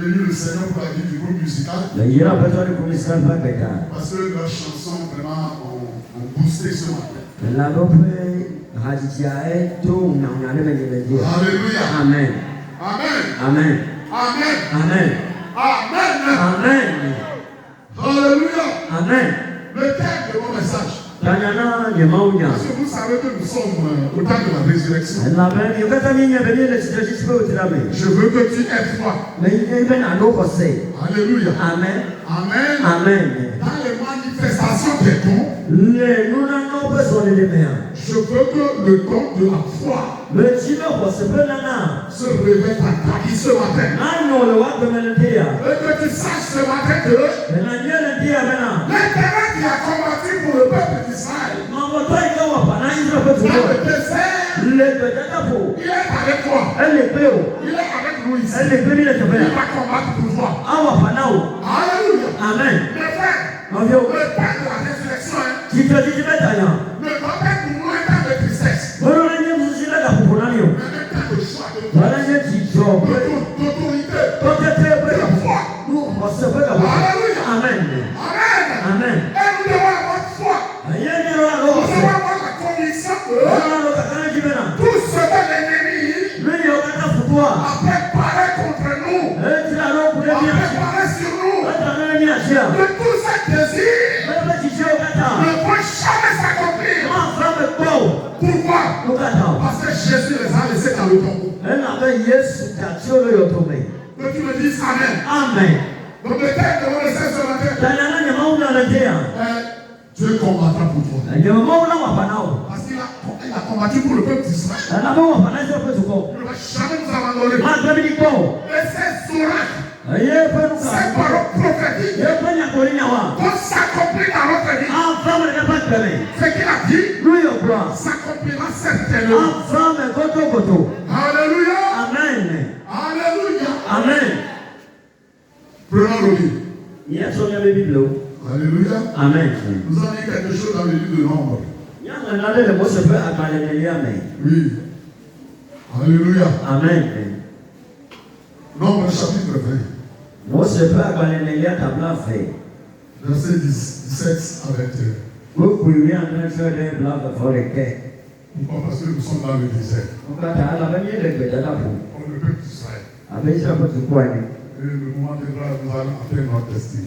bénis le Seigneur pour la vie du groupe musical. Parce que leurs chansons vraiment ont boosté ce matin. Alléluia. Amen. Amen. Amen. Amen. Amen. Amen. Amen. Alléluia. Amen. Le thème de mon message. Parce que vous savez que nous sommes au temps de la résurrection. Je veux que tu aies foi. Alléluia. Amen. Amen. Amen. Dans les manifestations des dons, je veux que le don de la foi se révèle à ta vie ce matin. Et que tu saches ce matin que l'Éternel qui a combattu pour le peuple d'Israël dans le désert, il est avec toi. Il est avec nous ici. Il va combattre pour toi. Alléluia. Amen. Mes frères, le temps de la résurrection ne doit être pour nous un temps de tristesse, mais un temps de joie, d'autorité, de foi. Alléluia. Amen. Amen. Amen. Et nous devons avoir foi. Nous devons avoir la conviction que tout ce que l'ennemi a préparé contre nous, a préparé sur nous, de tous ces désirs ne vont jamais s'accomplir. Pourquoi? Parce que Jésus les a laissés dans le tombeau. Que tu me dises Amen. Amen. Donc le thème de mon message ce matin, Dieu combattra pour toi. Parce qu'il a combattu pour le peuple d'Israël. Il ne va jamais nous abandonner. Et ces oracles, ces paroles prophétiques vont s'accomplir dans notre vie. Ce qu'il a dit s'accomplira certainement. Alléluia. Amen. Alléluia. Amen. Prenons le livre. Alléluia. Amen. Nous avons dit quelque chose dans le livre de Nombre. Oui. Alléluia. Amen. Nombre chapitre 20. Verset 17 à 21. Pourquoi? Parce que nous sommes dans le désert. Comme le peuple d'Israël. Et le moment viendra, nous allons atteindre notre destin.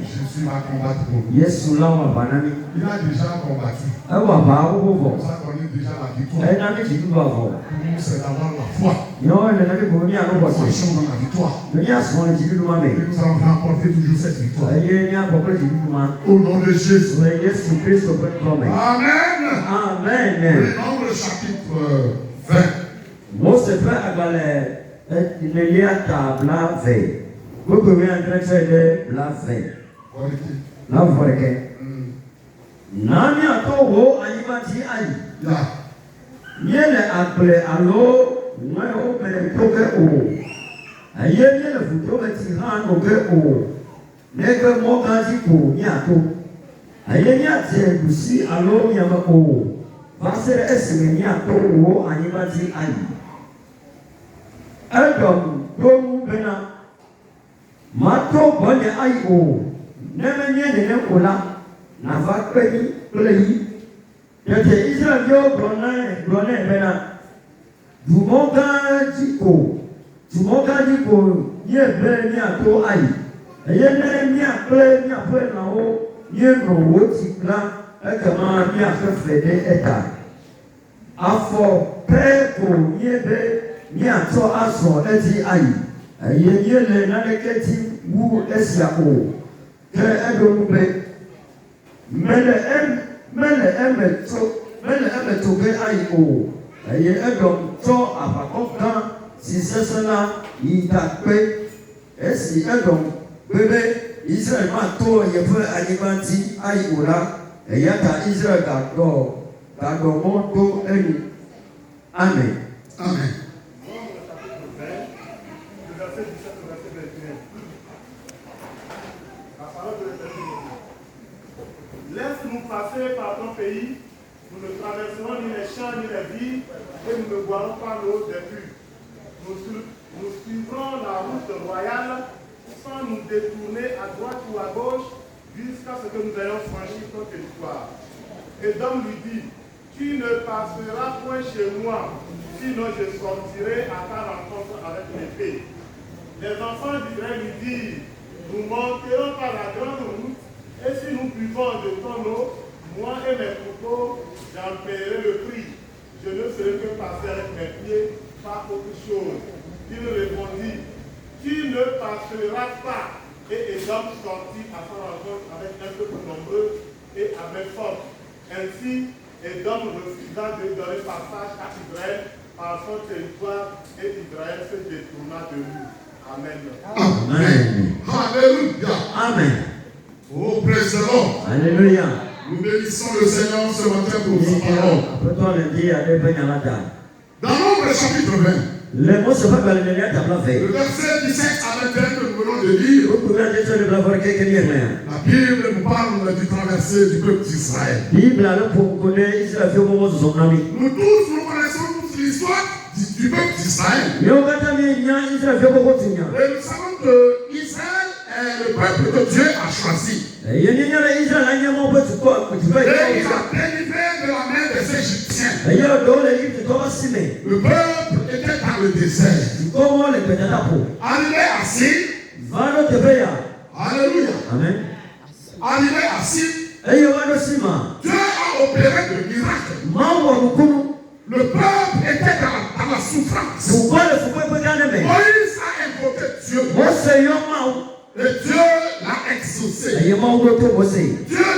Jésus va combattre pour nous. Il a déjà combattu. Nous a donné déjà la victoire. Pour nous, c'est d'avoir la foi. Marchons dans la victoire. Et nous allons remporter toujours cette victoire. Au nom de Jésus. Amen. Amen. Le Nombre chapitre 20. Nani atowo ayimati ayi. Miele akple alo nwe o mele toke o. Aye miele futo beti han oke o. Neke mokaji ko miato. Aye miate gusi alo miama o. Vasere esime miato o ayimati ayi. Edom tomu bena. Mato bone ayi o. Neme nye nene ola. Nafa kpeni kple yi. Yete Israël yo glɔnɛ bena. Dumɔgaji ko nye bɛ miato ayi. Eye ne miakple miaƒe lãwo nye nɔ wo ti kla ekema miaƒe fe ɖe eta. Afɔ pɛ ko nye be miatsɔ azɔ edzi ayi. Eye nye le naneke ti wu esia o. Ke eɖo nu be mele eme to ge ayi o. Eye Edom tsɔ aʋakɔ gã si sesẽ la yi dakpe. Esi Edom gbe be Israel mato yeƒe anyigba ŋuti ayi o la, eya ta Israel gaɖɔ mɔ to enu. Amen. Amen. Laisse-nous passer par ton pays, nous ne traverserons ni les champs ni les villes, et nous ne boirons pas l'eau des puits. Nous suivrons la route royale sans nous détourner à droite ou à gauche jusqu'à ce que nous ayons franchi ton territoire. Et Dom lui dit, tu ne passeras point chez moi, sinon je sortirai à ta rencontre avec l'épée. Les enfants d'Israël lui disent, nous monterons par la grande route, et si nous buvons de ton eau, moi et mes couteaux, j'en paierai le prix. Je ne serai que passer avec mes pieds, pas autre chose. Il répondit, tu ne passeras pas. Et Édom sortit à sa rencontre avec un peuple nombreux et à main forte. Ainsi, Édom refusa de donner passage à Israël par son territoire et Israël se détourna de lui. Amen. Amen. Alléluia. Amen. Oh, praise the Lord. Alléluia. Nous bénissons le Seigneur ce matin pour sa parole. Dans Nombre chapitre 20, le verset 17 à 21 que nous venons de lire, la Bible nous parle du traversée du peuple d'Israël. Nous tous, nous connaissons toute l'histoire du peuple d'Israël. Et nous savons que Israël est le peuple que Dieu a choisi. Et il a délivré de la main des Égyptiens. Le peuple était dans le désert. Arrivé à Sine. Alléluia. Amen. Arrivé à Sine. Dieu a opéré de miracles. Le peuple était dans la souffrance. Moïse a invoqué Dieu. Et Dieu l'a exaucé. Dieu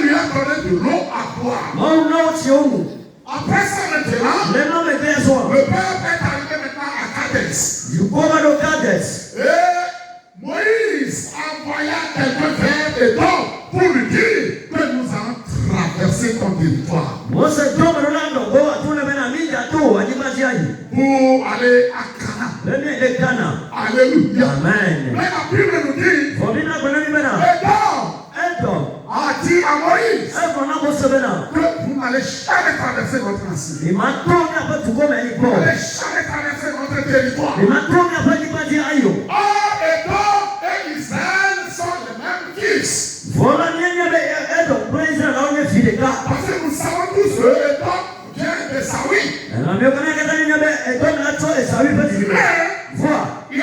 lui a donné de l'eau à boire. Après ça maintenant, le peuple est arrivé maintenant à Kadès. Et Moïse envoya quelqu'un vers Édom pour lui dire que nous allons traverser ton territoire. Pour aller à Canaan. Alléluia. Amen. Mais la Bible nous dit, Édom a dit à Moïse que vous n'allez jamais traverser votre nation. Vous n'allez jamais traverser votre territoire. Or, Édom et Israël sont les mêmes fils. Parce que nous savons tous que Édom vient de Saoui. Il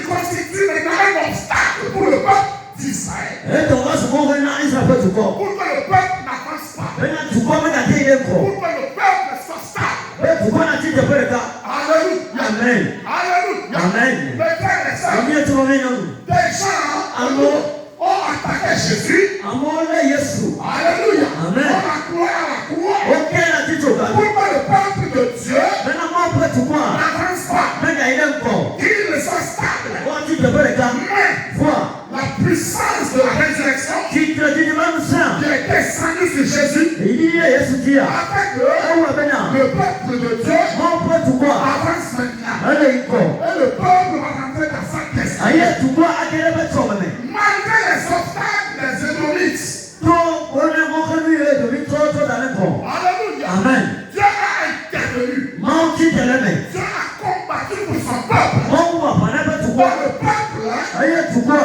constitue maintenant un obstacle pour le peuple d'Israël. Pour que le peuple n'avance pas. Pour que le peuple soit stable. Alléluia. Amen. Alléluia. Amen. Mes frères et sœurs, des gens ont attaqué Jésus. Alléluia. Amen. On a cloué à la croix. Pour que le peuple de Dieu n'avance pas. Qu'il soit stable. Mais la puissance de la résurrection qui est descendue sur Jésus avec le peuple de Dieu avance maintenant. Et le peuple va rentrer dans sa destinée. Malgré les obstacles des Édomites. Alléluia. Amen. Dieu a intervenu. Dieu a combattu pour son peuple. Le peuple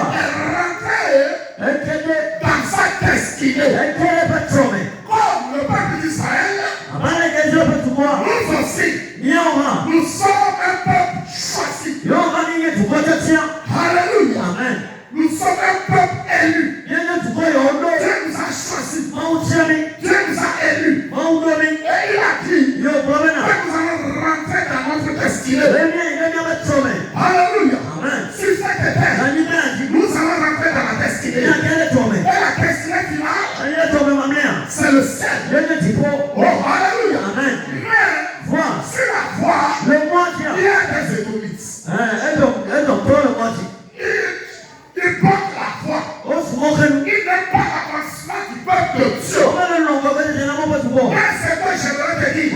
est rentré dans sa destinée. Comme le peuple d'Israël, nous aussi, nous sommes un peuple choisi. Alléluia. Amen. Nous sommes un peuple élu. Dieu nous a choisis. Dieu nous a élus. Et il a dit que nous allons rentrer dans notre destinée. Alléluia. Sur cette terre, nous allons rentrer dans la destinée. Et la destinée finale, c'est le ciel. Oh, alléluia. Mais sur la voie, il y a des Édomites. Il porte la voie. Il n'est pas l'avancement du peuple de Dieu. Mais c'est que j'aimerais te dire.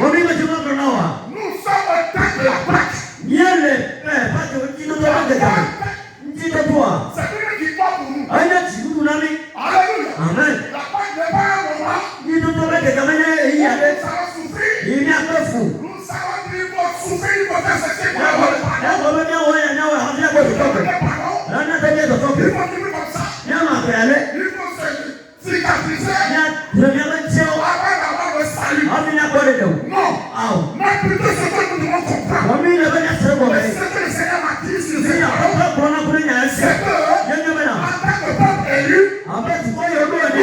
Nous sommes au temps de la Pâque. C'est lui qui parle pour nous. Alléluia. Amen. La Pâque n'est pas un moment. Nous allons souffrir. Nous allons souffrir une mauvaise estime pour avoir le pardon. Il faut vivre comme ça. Il faut se cicatriser avant d'avoir le salut. Non. Mais plutôt ce que nous devons comprendre. Mais ce que le Seigneur m'a dit sur cette parole, c'est que en tant que peuple élu,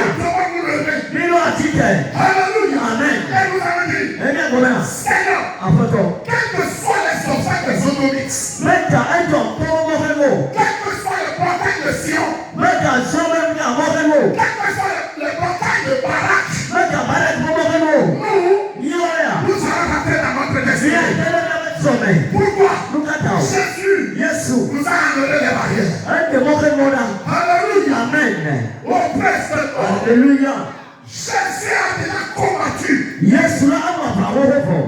nous devons nous lever. Alléluia. Amen. Et nous allons dire, Seigneur, quels que soient les obstacles économiques, quel que soit le portail de Sion, quel que soit le portail de Barak, nous allons rentrer dans notre destinée. Pourquoi? Jésus nous a enlevé les barrières. Alléluia. Amen. Oh, presque. Alléluia. Jésus a déjà combattu. Yes,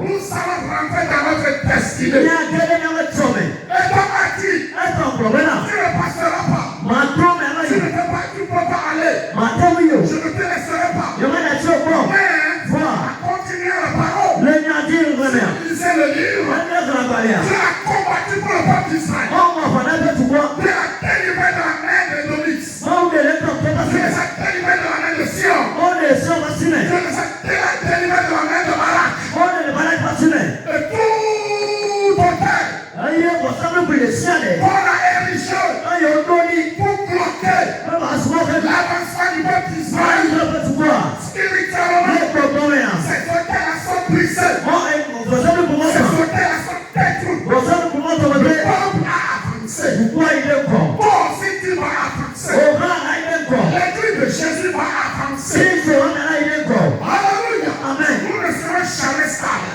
Nous allons rentrer dans notre destinée. Et comme a dit, tu ne passeras pas. Tu ne peux pas aller. Je ne te laisserai pas. Mais, à continuer la parole. Lisez le livre. Tu as combattu pour le peuple d'Israël. Tu as délivré de la main des novices. Tu les as délivrés de la main de Sion. Tu les as délivrés de la main de Barak. Et tout ton père. On a érigé pour bloquer l'avancement du peuple d'Israël. Spirituellement, ces hôtels sont brisés. Ces hôtels sont détruits. Le peuple a avancé. Toi aussi tu vas avancer. L'église de Jésus va avancer. Alléluia. Amen. Nous ne serons jamais stables.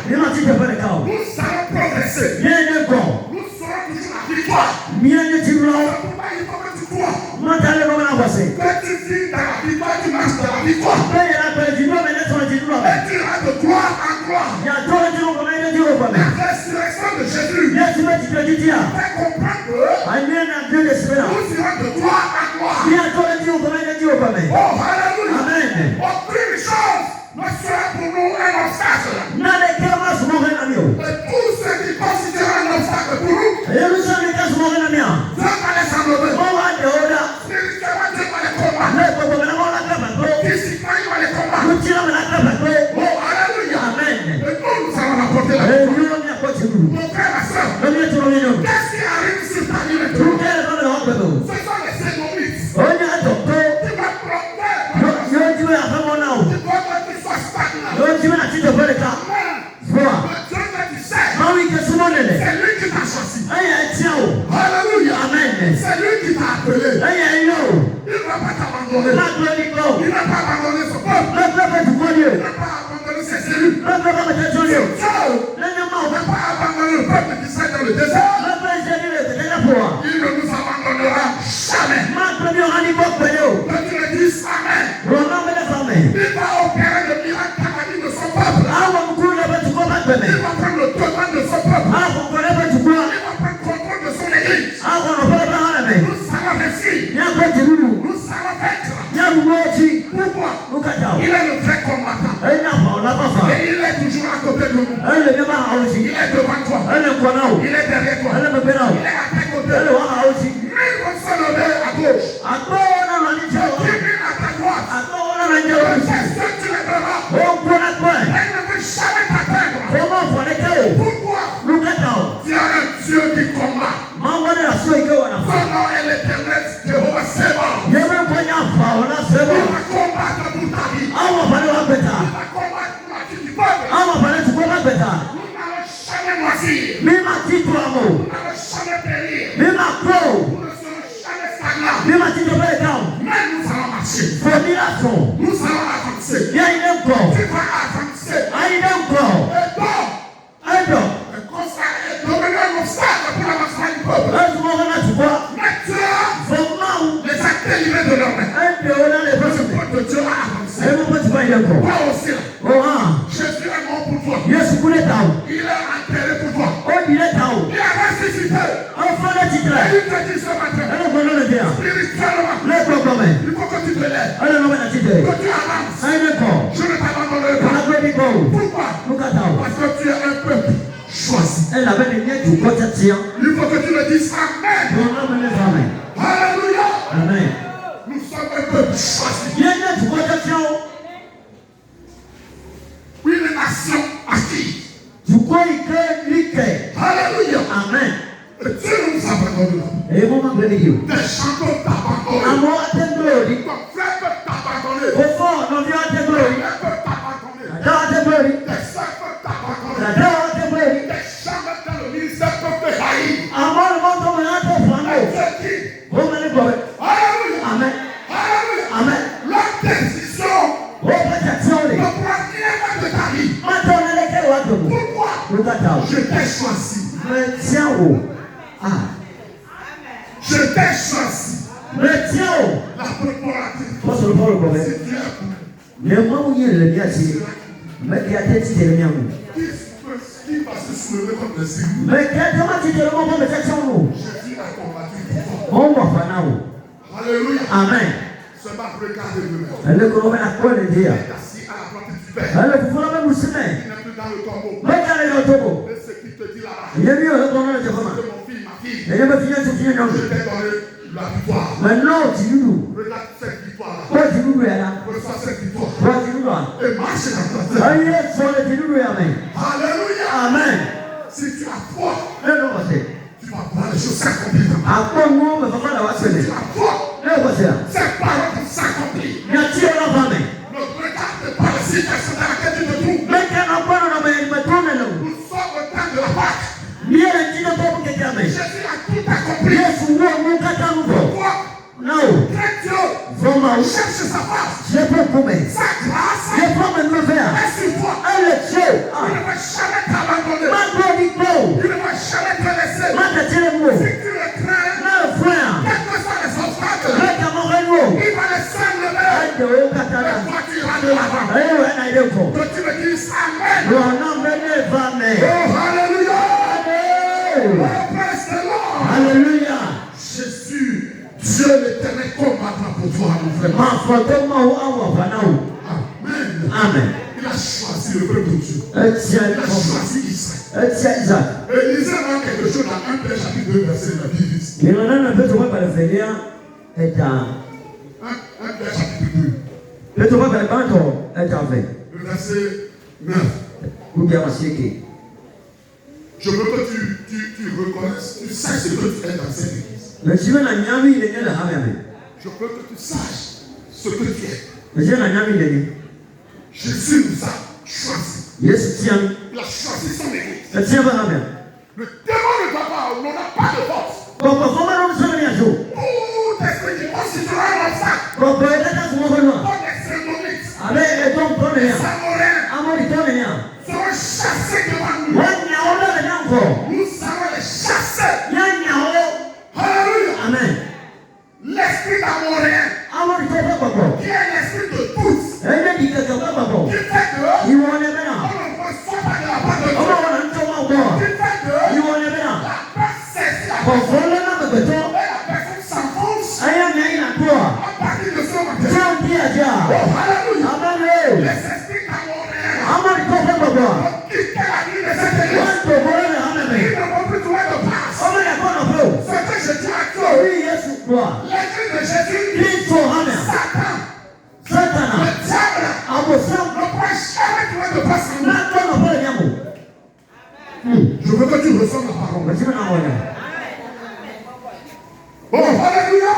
Nous allons progresser. Nous serons toujours la victoire. Pourquoi il faut que tu crois? Que tu vis dans la victoire, tu marches dans la victoire. Et tu iras de gloire en gloire. La résurrection de Jésus fait comprendre que nous irons de gloire en gloire. Oh, alléluia. Aucune chose ne sera pour nous un obstacle. Et tout ce qui considère un obstacle pour nous, Dieu va les enlever. Spirituellement, Dieu va les combattre. Physiquement, il va les combattre. Oh, alléluia. Et nous allons apporter la victoire. Mon frère, ma soeur, qu'est-ce qui arrive sur ta vie maintenant? Ce sont les sénomites. Tu vas protéger. Tu dois que tu sois stagnant. Mais Dieu que tu sais, c'est lui qui t'a choisi. Alléluia. C'est lui qui t'a appelé. Il ne va pas t'abandonner. Il ne va pas abandonner son peuple. Il ne va pas abandonner ses élus. Dieu ne va pas abandonner le peuple qui serait dans le désert. Il ne nous abandonnera jamais. Que tu le dises Amen. Il va opérer le miracle dans la vie de son peuple. Il va prendre le devant de son peuple. Il va prendre contrôle de son église. Nous allons réussir. Nous allons vaincre. Pourquoi? Il est le vrai combattant. Et il est toujours à côté de nous. Il est devant toi. Il est derrière toi. Il est à tes côtés. Mais il va se lever à gauche. Il à ta droite. Qu'est-ce que tu les verras? Elle ne veut jamais t'atteindre. Pourquoi? Tu as un Dieu qui combat. Son nom est l'Éternel Jéhovah Séba. Il va combattre pour ta vie. Il va combattre pour la vie du peuple. Nous n'allons jamais moisir. Nous n'allons jamais périr. Nous ne serons jamais stagnants. Mais nous allons marcher. Nous allons avancer. Tu vas avancer. Et donc, devenir un obstacle pour l'avancement du peuple. Mais Dieu les a délivrés de leur main. Le peuple de Dieu a avancé. Toi aussi, Jésus est mort pour toi. Il est enterré pour toi. Il a ressuscité. Et il te dit ce matin, spirituellement, il faut que tu te lèves, que tu avances. Je ne t'abandonnerai pas. choisi. Il faut que tu me dises Amen. Alléluia. Amen. Nous sommes un peuple choisi. Une nation acquise. Alléluia. Amen. Et Dieu nous abandonne. Des chanteurs t'abandonnent. Ton frère peut t'abandonner. Ton frère peut t'abandonner. Des sœurs peuvent t'abandonner. Des chambres dans le ministère peuvent te haïr. Et Dieu dit, Alléluia. Amen. Alléluia. Amen. La décision ne prend rien de ta vie. Pourquoi? Je t'ai choisi. Je t'ai choisi. La préparative. C'est Dieu. Qui va se soulever contre les cibles? Jésus a combattu pour toi. Alléluia. Amen. Seulement regardez le Il est assis à la porte du Père. Il n'est plus dans le tombeau. Et ce qu'il te dit là-bas. C'est mon fils, ma fille. Je t'ai donné la victoire. Regarde cette victoire-là. Reçois cette victoire. Et marche dans ta terre. Alléluia. Amen. Si tu as foi, tu vas voir les choses s'accomplir. Si tu as foi, ces paroles vont s'accomplir. Ne regarde pas la situation dans laquelle tu te trouves. Nous sommes au temps de la Pâque. Jésus a tout accompli. Pourquoi? Crains Dieu. Cherche sa face. Sa grâce. Et sur toi. Il ne va jamais t'abandonner. Il ne va jamais te laisser. Si tu le crains, quels que soient les obstacles, il va les s'enlever. Et toi tu iras de l'avant. Que tu me dises Amen. Oh, Alléluia. Oh, bless the Lord. Alléluia. Jésus, Dieu l'éternel combattra pour toi, mon frère. Amen. Amen. Il a choisi le peuple de Dieu. Il a choisi Israël. Et Israël a quelque chose dans 1 Pierre chapitre 2, verset 9. 1 Pierre chapitre 2. Le verset 9. Je veux que tu reconnaisses, tu saches ce que tu es dans cette église. Je veux que tu saches ce que tu es. Jésus nous a choisi. Il a choisi son église. Le démon ne va pas, on n'a pas de force. Tout esprit qui constituera un obstacle. Ton extrémité. Les Amoréens seront chassés devant nous. Nous allons les chasser. Alléluia. Amen. L'esprit d'Amoréen, qui est l'esprit de tous, qui fait que on ne reçoit pas de la part de Dieu, qui fait que la personne saisit la personne et la personne s'enfonce à partir de ce matin. Oh, alléluia. Les esprits d'Amoréen ont quitté la vie de cette église. Ils ne vont plus trouver de place. Ce que je dis à toi, l'église de Jésus, Satan, le diable, ne pourra jamais trouver de place en nous. Je veux que tu reçoives la parole. Oh, alléluia.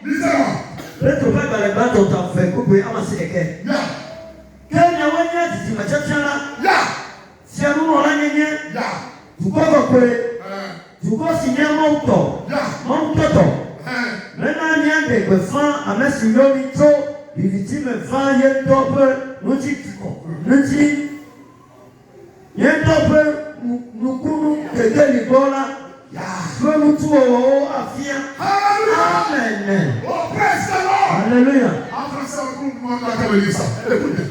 Lisez-moi. Amen. Oh, praise the Lord. Alléluia. En français, on va lire ça. Écoutez.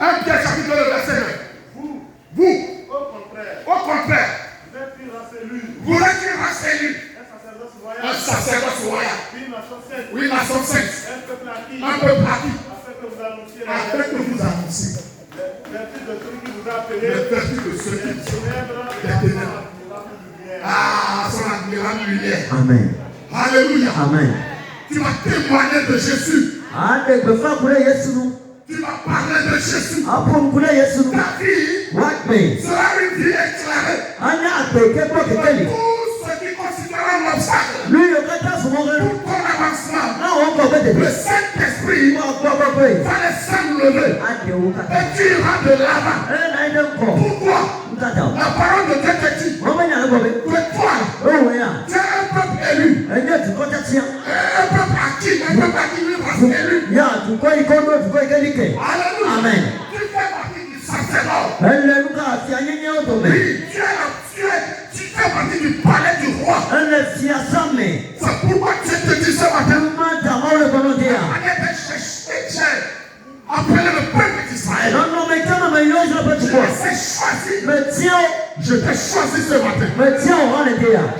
1 Pierre chapitre 2, verset 9. Vous, au contraire, vous êtes une race élue, un sacerdoce royal, une nation sainte, un peuple acquis, afin que vous annonciez les vertus de celui qui vous a appelé les vertus de ceux qui sont des ténèbres. Ah, son admirable lumière. Amen. Alléluia. Amen. Tu vas témoigner de Jésus. Tu vas parler de Jésus. Ta vie sera une vie éclairée. Tout ce qui constituera un obstacle pour ton avancement, le Saint-Esprit va les enlever et tu iras de l'avant. Pourquoi? La parole de Dieu te dit que toi, tu es un peuple élu, un peuple acquis, un peuple acquis, élu. Alléluia. Amen. Tu fais partie du sacerdoce. Oui, tu fais partie du palais du roi. C'est pourquoi tu te dis ce matin, appelez le peuple d'Israël. Je t'ai choisi ce matin.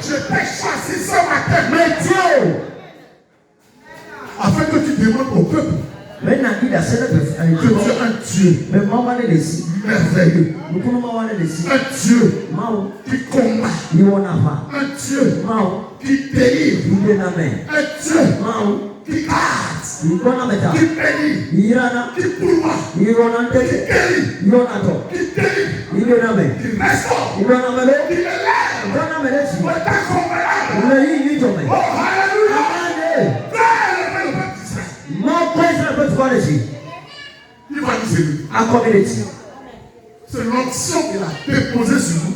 Je t'ai choisi ce matin. Afin que tu demandes au peuple que tu es un Dieu merveilleux. Un Dieu qui combat. Un Dieu qui délivre. Un Dieu qui garde, qui bénit, qui pourvoit, qui guérit, qui délivre, qui restaure, qui élève, qui est incomparable. Oh, alléluia. Il va nous aider. C'est l'onction qu'il a déposée sur nous.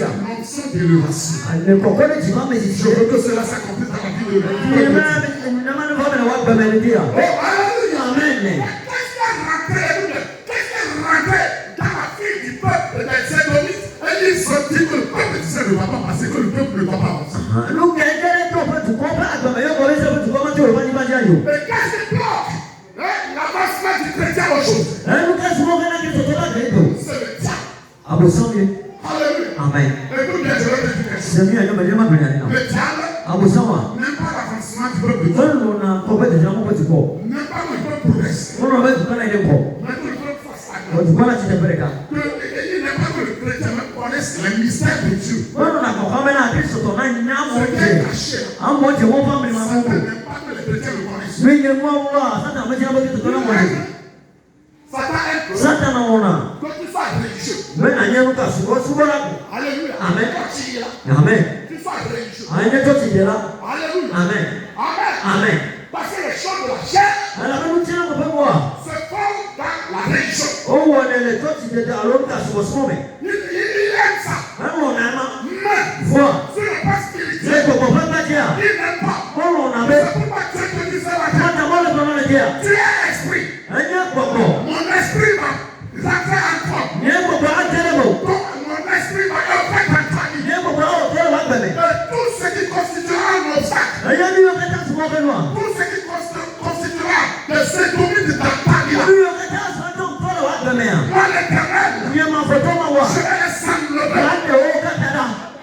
C'est l'onction d'élévation. Je veux que cela s'accomplisse dans la vie de l'homme. Oh, alléluia. Amen. Qu'est-ce qui est rentré dans la vie du peuple des Édomites? Et ils ont dit que le peuple disait ne va pas passer, que le peuple ne va pas avancer. Mais qu'est-ce qui bloque l'avancement du chrétien aujourd'hui? C'est le diable. Alléluia. Amen. Écoute bien, je vais te dire quelque chose. Le diable n'aime pas l'avancement du peuple de Dieu. N'aime pas le peuple progresser. N'aime pas le peuple fasse la grâce. Il n'aime pas que le chrétien connaisse les mystères de Dieu. C'est caché. Satan n'aime pas que les chrétiens le connaissent. Satan aime que tu sois religieux. Alléluia. Amen. Amen. Tu sois religieux. Alléluia. Amen. Amen. Parce que les choses de la chair se font dans la religion. Il aime ça. Mais sur le plan spirituel, il n'aime pas. C'est pourquoi Dieu te dit ça matin. Tu es esprit. Mon esprit va rentrer en toi. Mon esprit va œuvrer dans ta vie. Et tout ce qui constituera un obstacle, tout ce qui constituera des séduits dans ta vie, moi l'Éternel, je vais les enlever.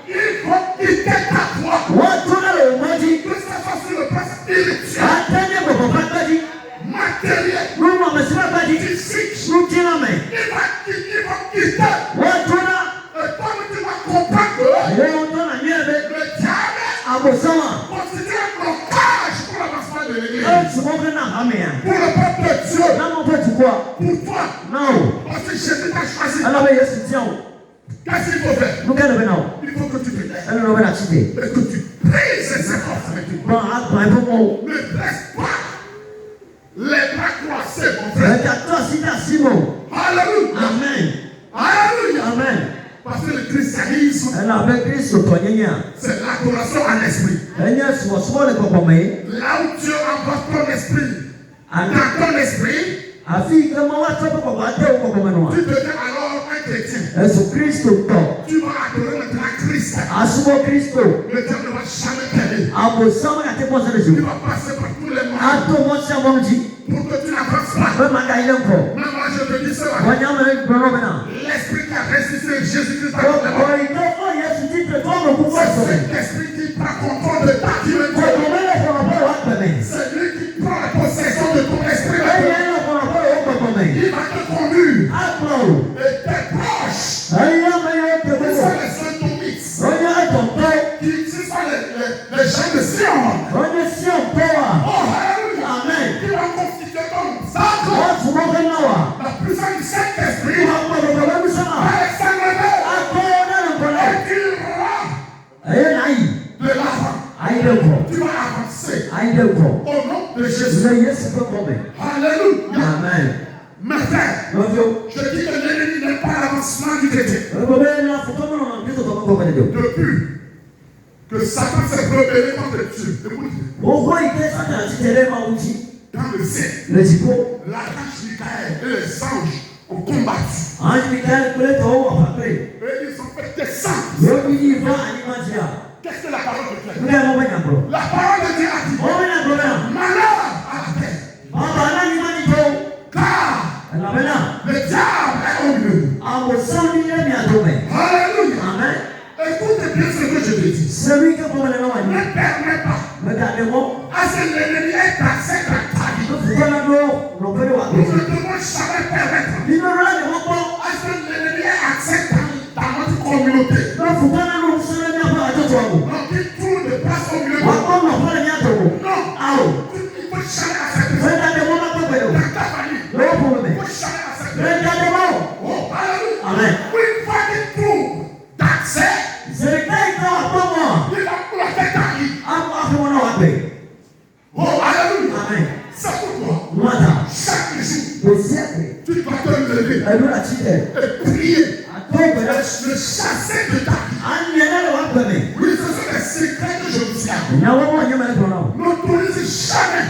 Il faut quitter ta voie. Que ce soit sur le plan spirituel, matériel, physique, il va quitter. Et comme tu vas comprendre que le diable constitue un blocage pour l'avancement de l'église. Pour le peuple de Dieu. Pour toi. Parce que Jésus t'a choisi. Qu'est-ce qu'il faut faire? Il faut que tu te lèves. Et que tu pries ces efforts avec Dieu. Ne laisse pas les bras croisés, mon frère. Alléluia. Alléluia. Amen. Parce que le christianisme, c'est l'adoration à l'esprit. Là où Dieu envoie ton esprit, dans ton esprit, tu deviens alors un chrétien. Tu vas adorer maintenant Christ. Le diable ne va jamais t'aider. Tu vas passer par tous les moyens pour que tu n'avances pas. Mais moi je te dis cela. L'esprit qui a ressuscité Jésus-Christ dans le monde, c'est cet esprit qui prend contrôle de ta vie maintenant. C'est lui qui prend la possession de ton esprit maintenant. Il va te conduire. Et Depuis que Satan s'est rebellé contre Dieu, dans le ciel, l'archange Michael et les anges ont combattu. Et ils ont fait descendre. Qu'est-ce que la parole de Dieu dit? La parole de Dieu a dit malheur à la terre. Car le diable est au milieu. Alléluia. Amen. Écoutez bien ce que je te dis. Celui que vous Ne permets pas à ce l'ennemi est taxé dans ta vie. Nous ne devons jamais permettre à ce l'ennemi est accepté dans notre communauté. Donc il trouve de place au milieu de nous. Non. Il ne faut jamais accepter ça. Dans ta famille. Il ne faut jamais accepter. Oh, alléluia. Amen. Une fois qu'il trouve d'accès, il va bloquer ta vie. Oh, alléluia. Amen. C'est pourquoi chaque jour, tu dois te lever et prier. Le chasser de ta vie. Oui, ce sont les secrets que je vous ai appris. N'autorise jamais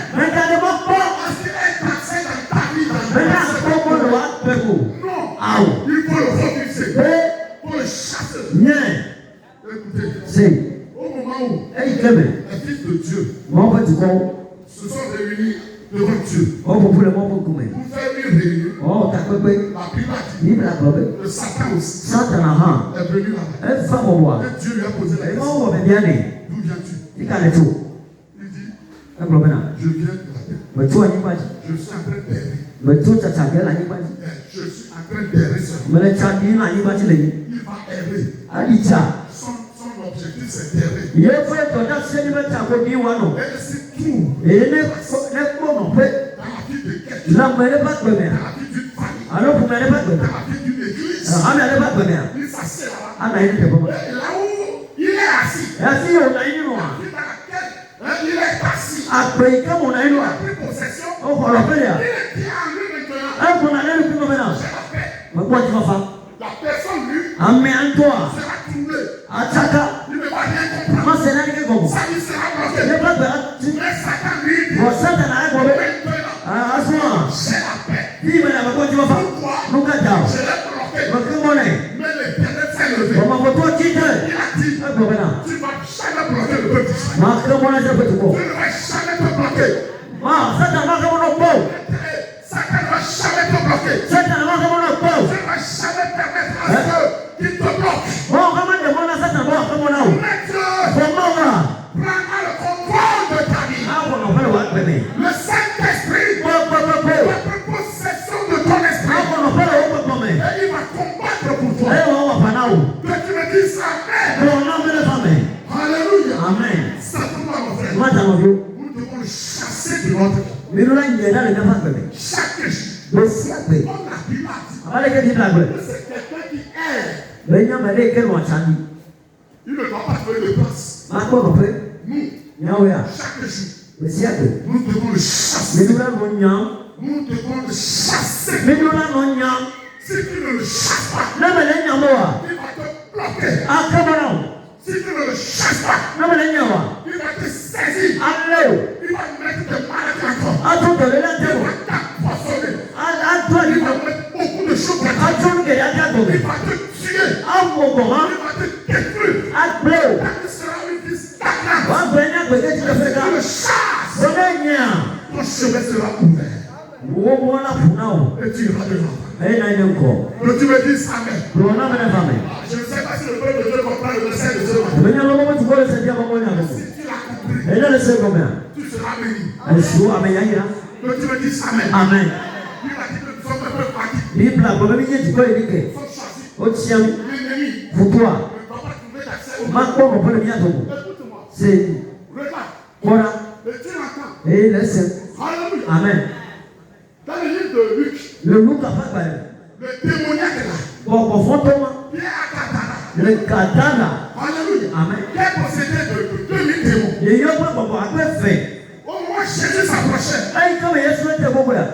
à ce qu'il ait taxé dans ta vie. Non, il faut le refuser. Pour le chasser. Écoutez, au moment où les fils de Dieu se sont réunis devant Dieu pour faire une réunion, la Bible a dit que Satan aussi est venu là-bas. Et Dieu lui a posé la question. D'où viens-tu? Il dit, je viens de la terre. Je suis en train d'errer. Je suis en train d'errer seulement. Il va errer. Son objectif c'est d'errer. Et c'est tout. Dans la vie de quelqu'un, dans la vie d'une famille, dans la vie d'une église, il s'assied là-bas. Et là où il est assis, la vie dans laquelle il est assis, il a pris possession, il est bien en lui maintenant. C'est la paix. La personne lui sera troublée. Il ne va rien comprendre. Sa vie sera bloquée. Mais Satan lui dit maintenant, c'est la paix. Pourquoi? Je l'ai bloqué. Mais le bien-être s'est levé. Il a dit, tu ne vas jamais bloquer le peuple d'Israël. Tu ne vas jamais te bloquer. Satan ne va jamais te bloquer. Tu ne vas jamais permettre à ceux qui te bloquent. Prends le contrôle de ta vie. Le Saint-Esprit va prendre possession de ton esprit. Et il va combattre pour toi. Que tu me dises Amen. Alléluia. Amen. Simplement, mon frère, nous devons le chasser de notre vie. Chaque jour, on a Bible a dit que c'est quelqu'un qui erre. Il ne doit pas trouver de place. Nous, chaque jour, nous devons le chasser. Nous devons le chasser. Si tu ne le chasses pas, il va te bloquer. Si tu ne le chasses pas, il va te saisir. Il va mettre des maladies encore. Il va t'empoisonner. Il va mettre beaucoup de choses pour toi. Il va te tuer. Il va te détruire. Tu seras une vie stagnante. Si tu le chasses, ton chemin sera ouvert. Et tu iras devant. Que tu me dises Amen. Je ne sais pas si le peuple de Dieu comprend le verset de ce matin. Si tu l'as compris, tu seras béni. Que tu me dises Amen. Amen. Il a dit que nous sommes un peu fatigués. Nous sommes choisis. L'ennemi ne va pas trouver d'accès au monde. Écoute-moi. Regarde. Et tu l'entends. Alléluia. Amen. Dans le livre de Luc, Le loup a le démoniaque est là. Qui est à Katana. le katana. Alléluia. Amen. Qui est possédé de 2000 démons. Et yo kwa kwa fait. Au moment où Jésus s'approchait, Aïe comme Yesu était beaucoup là.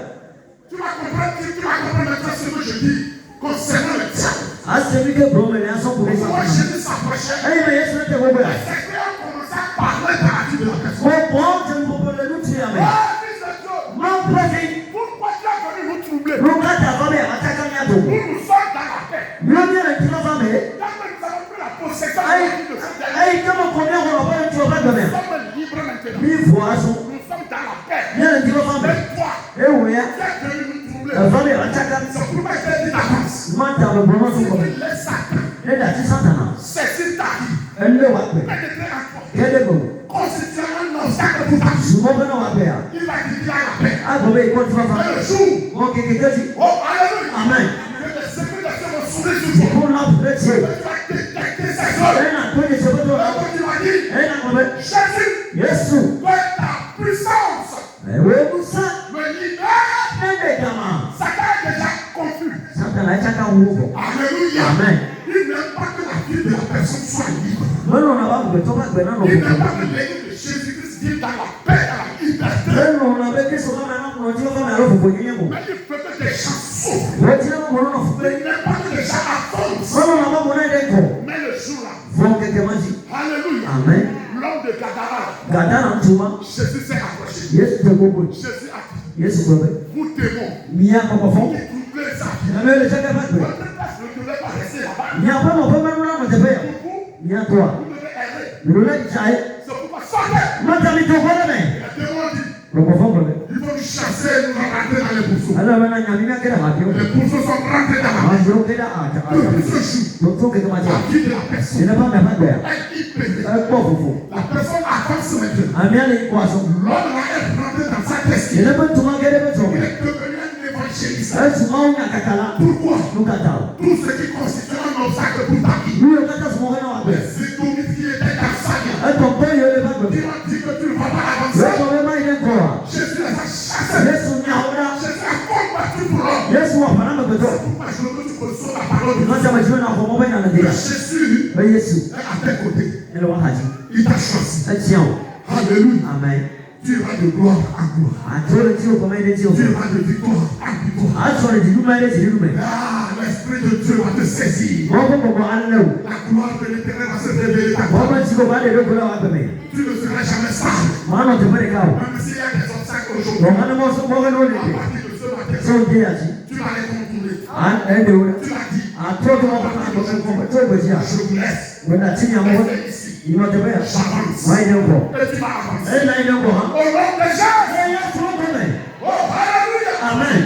tu vas comprendre maintenant ce que je dis concernant le diable. As celui que Brome les sont pour les Moi, enfants. Jésus s'approchait. Et mais Yesu était au bout. Les secrétaires commençaient à parler dans la vie de la personne. Mon bon, je ne peux pas le dire, mais. Ah, fils de Dieu, Mon président, pourquoi tu as venu nous troubler? nous quand ta famille a attaqué un yato. Nous sommes dans la paix. Nous avons bien un petit enfant, mais. Quand nous avons pris la possession de la vie de cette terre, Hey, comment combien on va pas un petit enfant de nous mer? sommes libres maintenant. Mille fois, son. Nous sommes dans la paix. Bien un petit enfant, mais. Et toi, Eh oui, hein. tu es venu nous troubler. La famille a attaqué un C'est pourquoi je t'ai dit d'avance. Mata le bon Si son. tu laisses Satan Elle a dit Satan. saisir ta vie, Elle le voit. pénétrer en toi, Quel est bon? constituer un obstacle pour ta vie, Je m'en vais dans ma paix. il va déclarer la paix. Ah, bon, mais il compte Et le jour, Ok, quelqu'un dit. oh, alléluia, Amen. que les secrets de Dieu vont s'ouvrir sur toi. Pour l'enfant, Tu vas détecter ces choses. elle a connu ce besoin. Et quand tu vas dire, Elle a connu. Jésus, Yesu. par ta puissance, Eh oui, pour ça. me libère. Évidemment. Satan est déjà confus. Satan a attaqué un ouvre. Alléluia. Amen. Il n'aime pas que la vie de la personne soit libre. Non, non, on va vous tomber maintenant. Il n'aime pas que l'église de Jésus-Christ vienne dans la paix, dans la liberté. Non, on avait fait ce qu'on a maintenant. On dit qu'on a l'offre pour gagner. Mais il peut que des gens souffrent. On dit qu'on a l'offre. Il n'aime pas que les gens avancent. Non, on a pas mon aide. Mais le jour-là, Bon, quelqu'un m'a dit. alléluia, Amen. l'homme de Gadara, Gadara, tu vois. Jésus s'est approché. Yesu te gogo. Jésus a dit, Yesu gogo. vous démons, Mia papa fond. qui troublez ça. Mais le chef pas. Votre place ne devait pas rester là-bas. Mia pas mon papa nous là on te fait. Pour vous, Mia toi. vous devez errer. Le là il s'arrête. C'est pourquoi sortez. Mata mi to kola mais. Les démons disent, Le papa fond mais. il faut nous chasser, nous rentrer dans les pourceaux. Alors maintenant il y a kera ha Les tio. pourceaux sont rentrés dans la Ah je le kera ah. Depuis ce jour, Donc faut que tu la m'as vie de la personne Il n'a pas mais pas bien. est libérée. Un pauvre fou. La personne avance maintenant. Amia les poissons. L'homme là est rentré dans sa destinée. Il n'a pas tout manqué de Il besoin. est devenu un évangéliste. Un souvent on a kakala. Pourquoi? Nous kata. Tout ce qui constitue un obstacle pour ta vie. Nous le kata se mourir dans la Les paix. économies qui étaient dans sa vie, Un tombeau il est pas qui bien. ont dit que tu ne vas pas Le avancer. tombeau il est quoi? Jésus les a chassés. Yesu nyaona. Jésus a combattu pour l'homme. Yesu wa fanana beto. Pourquoi je veux que tu reçois la parole de Dieu? Mwacha majua na kwa mobile na ndia. Jésus Ba Yesu. est à tes côtés. Ele wa haji. Il t'a choisi. Atiao. Alléluia. Amen. Tu vas de gloire en gloire. Atole tio kama ile tio. Tu vas de victoire en victoire. Atole di luma ile di lume. Ah, l'Esprit de Dieu va te saisir. Wako kwa anelo. La gloire de l'Éternel va se révéler ta Wako chiko bale lo kula wa peme. Tu ne seras jamais sage. Maana te pale kao. Même s'il y a des obstacles aujourd'hui, Kwa maana mo so mo no à le. partir de ce matin, So dia ati. tu vas les contourner. An ende ora. Tu l'as dit, Atole mo kwa ko ko to bejia. je vous laisse. Wena chini ya mo. Restez ici. Ino te bea. J'avance. Mai ne ko. Et tu vas avancer. Ela ine ko ha. Au nom de Jésus. Yesu ko me. Oh, alléluia. Amen.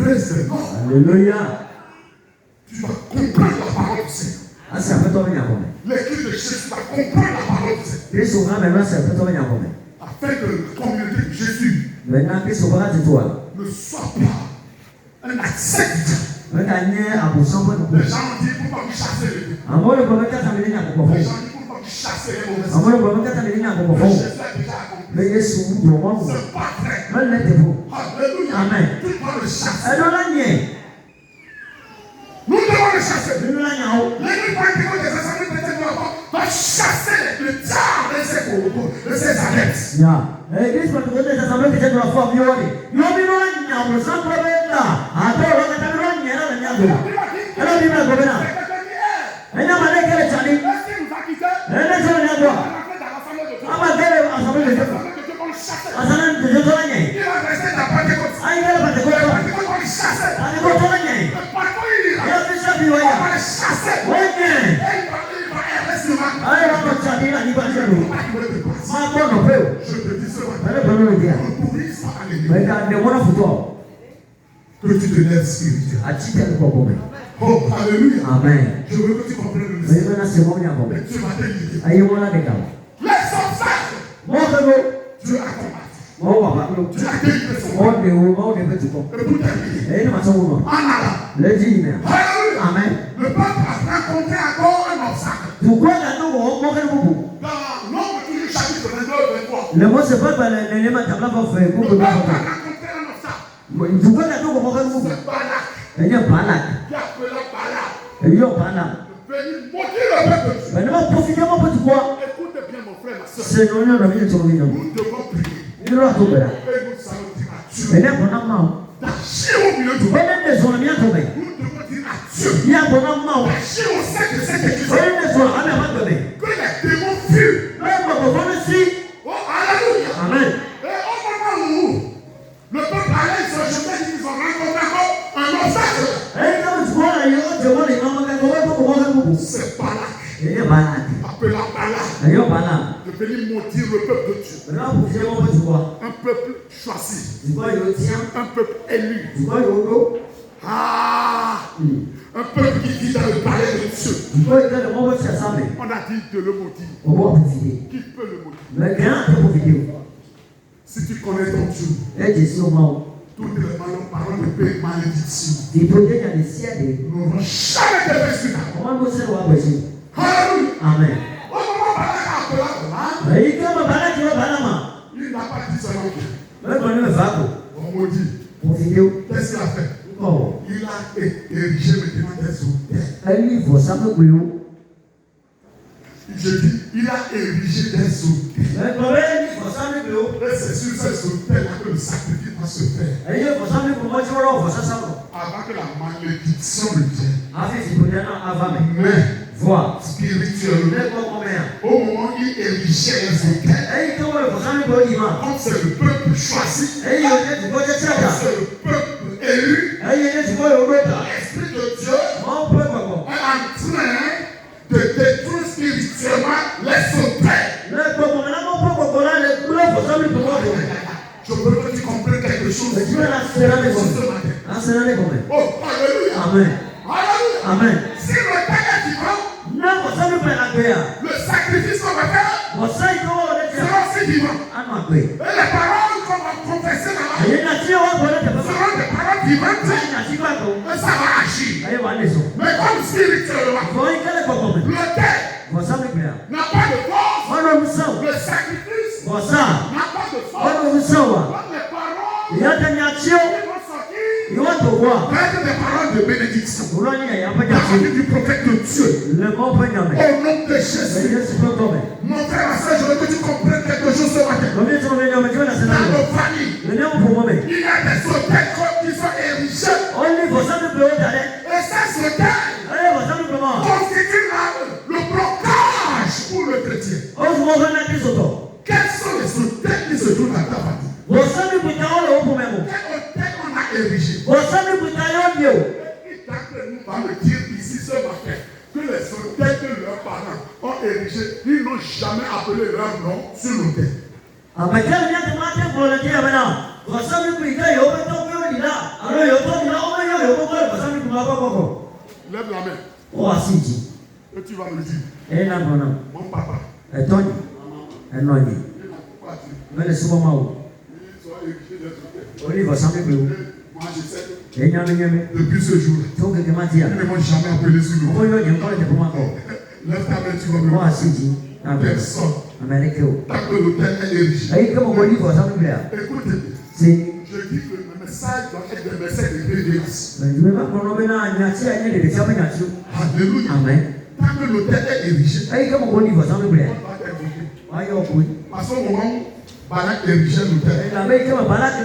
Praise the Lord. Alléluia. Tu vas comprendre la parole du Seigneur. Asa peto benya ko me. L'église de Jésus va comprendre la parole du Seigneur. Yesu nga me rasa peto benya ko me. Afin que la communauté de Jésus Maintenant Yesu ba ti to. ne soit pas un accepte. Weka nye abusan po Les ko. gens ont dit pourquoi vous chassez les deux. Amole ko meka ta menya ko Les ko. gens ont dit pourquoi vous chassez les mauvais. Amole ko meka ta menya ko ko. Jésus a déjà accompli. Me Yesu yo mo. C'est pas vrai. Me le te fo. Alléluia. Amen. Tu dois le chasser. Eno la nye. Nous devons le chasser. Eno la nya o. L'église pentecôte des assemblées chrétiennes va chasser le diable de ses adeptes. Ya. Yesu pa ko te sa meka te do afọ mi wori. Yo mi no nya o sa ko be ta. Ato ro ka ta ro nya na nya do. Ela bi na ko be na. Enya mane kele chani. Est-ce qu'il nous a quittés? Ena so nya do. On a fait dans l'assemblée de Dieu. Ama kele asabele de. L'assemblée de Dieu va le chasser. Asana de de la nye. Il va rester dans Pentecôte. Ai kele pa te ko. Pentecôte va le chasser. Ani ko to la nye. Mais partout il ira, Ya bi sa bi wa on ya. va le chasser. Et Wenye. il va errer sur la Ai wa ko chani la ni ba je do. Ma ko no pe. Je te dis ce matin, Ela ko no dia. pour l'histoire à l'église, Me ka de wona futo. que tu te lèves spirituellement. A chi te ko ko me. Oh, alléluia. Amen. Je veux que tu comprennes le Me message. na se mo nya ko me. Tu vas t'éliminer. Ai wona de ka. Les obstacles, Mo ko no. Dieu a combattu. Mo wa ba lo. Dieu a délivré son Mo peuple. de o mo de pe tu ko. Et pour terminer, Ei ma so wo. en allant, Le di me. alléluia, Amen. le peuple a rencontré encore un obstacle. Pourquoi la no wo mo ke no Dans Nombre toujours chapitre 22-23, le mot c'est pas le ma tabla va faire le pour peuple que a rencontré un obstacle. pourquoi la no wo mo ke no C'est Balak elle est balak qui appela Balak. elle est balak Venir maudire le peuple de Dieu. mais non profiter moi pour quoi Écoute bien mon frère, ma soeur. c'est non non bien sur lui non Nous devons prier. il doit tout faire Et nous allons dire à Dieu elle est bonne maman d'agir au milieu du monde. bonne des on bien tomber Nous devons dire à Dieu Agis au sein de cette église. Que les démons fuient. Oh, alléluia. Amen. Et au moment où le peuple allait se jeter, ils ont rencontré un obstacle. C'est Balak. Appelé Balak. De venir maudire le peuple de Dieu. Un peuple choisi. Un peuple élu. Un peuple qui vit dans le palais de Dieu. On a dit de le maudire. Qui peut le maudire? Si tu connais ton Dieu, toutes les paroles de paix, malédiction n'auront jamais de résultat. Alléluia. Amen. Au moment où Balak a appelé Balak, il n'a pas dit seulement on maudit. Qu'est-ce qu'il a fait? Il a érigé maintenant des hôtels. Je dis, il a érigé des hôtels. Et c'est sur ces hôtels que le sacrifice va se faire. Avant que la malédiction ne vienne. Mais, spirituellement, au moment où il érigeait les hôtels, comme c'est le peuple choisi, comme c'est le peuple élu, l'Esprit de Dieu est en train de détruire spirituellement les hôtels. Je veux que tu comprennes quelque chose. Oh, alléluia. Amen. Alléluia. Amen. Si le temps est vivant, le sacrifice qu'on va faire sera aussi vivant. Et les paroles qu'on va confesser là-bas seront des paroles vivantes. Et ça va agir. Mais comme spirituellement, le thé n'a pas de force. Le sacrifice n'a pas de force. Comme les paroles qui vont sortir, être des paroles de bénédiction. La vie du prophète de Dieu. Au nom de Jésus. Mon frère, ma soeur, je veux que tu comprennes quelque chose ce matin. Dans nos familles, il y a des hôtels qui sont érigés. Et ces hôtels constituent le blocage pour le chrétien. Quels sont les hôtels qui se trouvent dans ta famille? Quel hôtel on a érigé? Et qui d'entre nous va me dire ici ce matin que les hôtels que leurs parents ont érigés, ils n'ont jamais appelé leur nom sur l'hôtel. Lève la main. Et tu vas me dire, mon papa, maman, pourquoi ils sont érigés des hôtels? Moi je sais que depuis ce jour, ils ne m'ont jamais appelé sur l'hôtel. Lève ta main, tu vas me dire. Personne. Tant que l'hôtel est érigé. Écoutez, je dis que le message doit être un message de révélation. Alléluia. Tant que l'hôtel est érigé, on va t'invoquer. Parce qu'au moment où Balak érigeait l'hôtel, il a appelé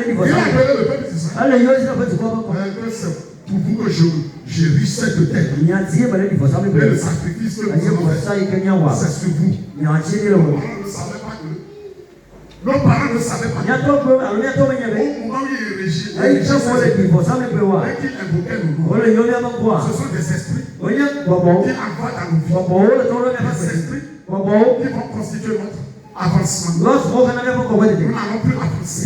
le peuple d'Israël. C'est pour vous que j'érige cet hôtel. Et le sacrifice que vous avez, c'est sur vous. Nos parents ne savaient pas que nos parents ne savaient pas. Au moment où il érigeait, et qu'il invoquait nos noms, ce sont des esprits qui envoient dans nos vies. Des esprits qui vont constituer notre avancement. Nous n'allons plus avancer.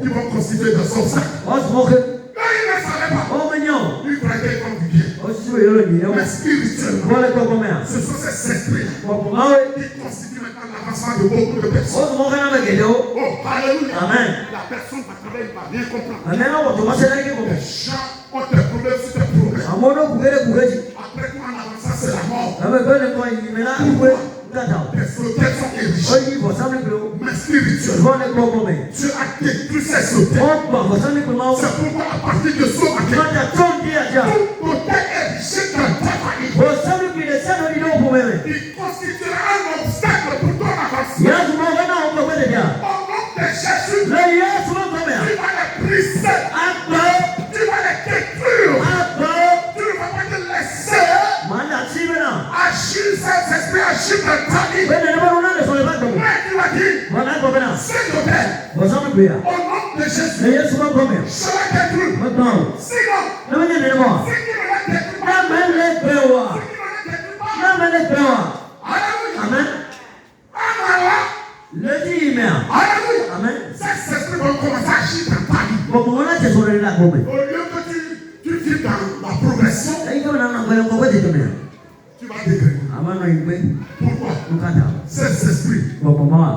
Ils vont constituer des obstacles. Ils ne savaient pas. Ils croyaient comme du bien. Mais spirituellement, ce sont ces esprits qui constituent maintenant l'avancement de beaucoup de personnes. Oh, alléluia. Amen. La personne va travailler, il va bien comprendre. Les gens ont des problèmes sur des problèmes. Après quoi, en avançant, c'est la mort. Les hôtels sont érigés. Mais spirituellement, Dieu a détruit ces hôtels. C'est pourquoi à partir de ce matin, tout hôtel érigé dans ta famille, il constituera un obstacle pour ton avancement. Au nom de Jésus, tu vas les briser. Tu vas les détruire. Tu ne vas pas te laisser pè à. Au nom de Jésus. Ẹ Yéṣu bá gbọ́ mi. Je vais détruire. Wọ́n gbọ́n o. Sinon, Ẹ bá yẹn nínú mọ́. si tu ne les détruis pas, Náà mẹ́ lé pè wá. si tu ne les détruis pas, Náà mẹ́ lé pè wá. alléluia. Amen. Amen. Lẹ́tí yìí mẹ́ à. Alléluia. Amen. Ces esprits vont commencer à agir dans ta vie. Gbogbo wọn láti sọ̀rọ̀ nílá gbọ́ mi. Au lieu que tu vis dans la progression, Ẹyin tó nana gbẹ̀yẹ̀ kọ́ wẹ́tì tó mi à. tu vas dégrader. Àmọ́ náà yìí gbé. Pourquoi? Nkàtà. Ces esprits Gbogbo mọ́ à.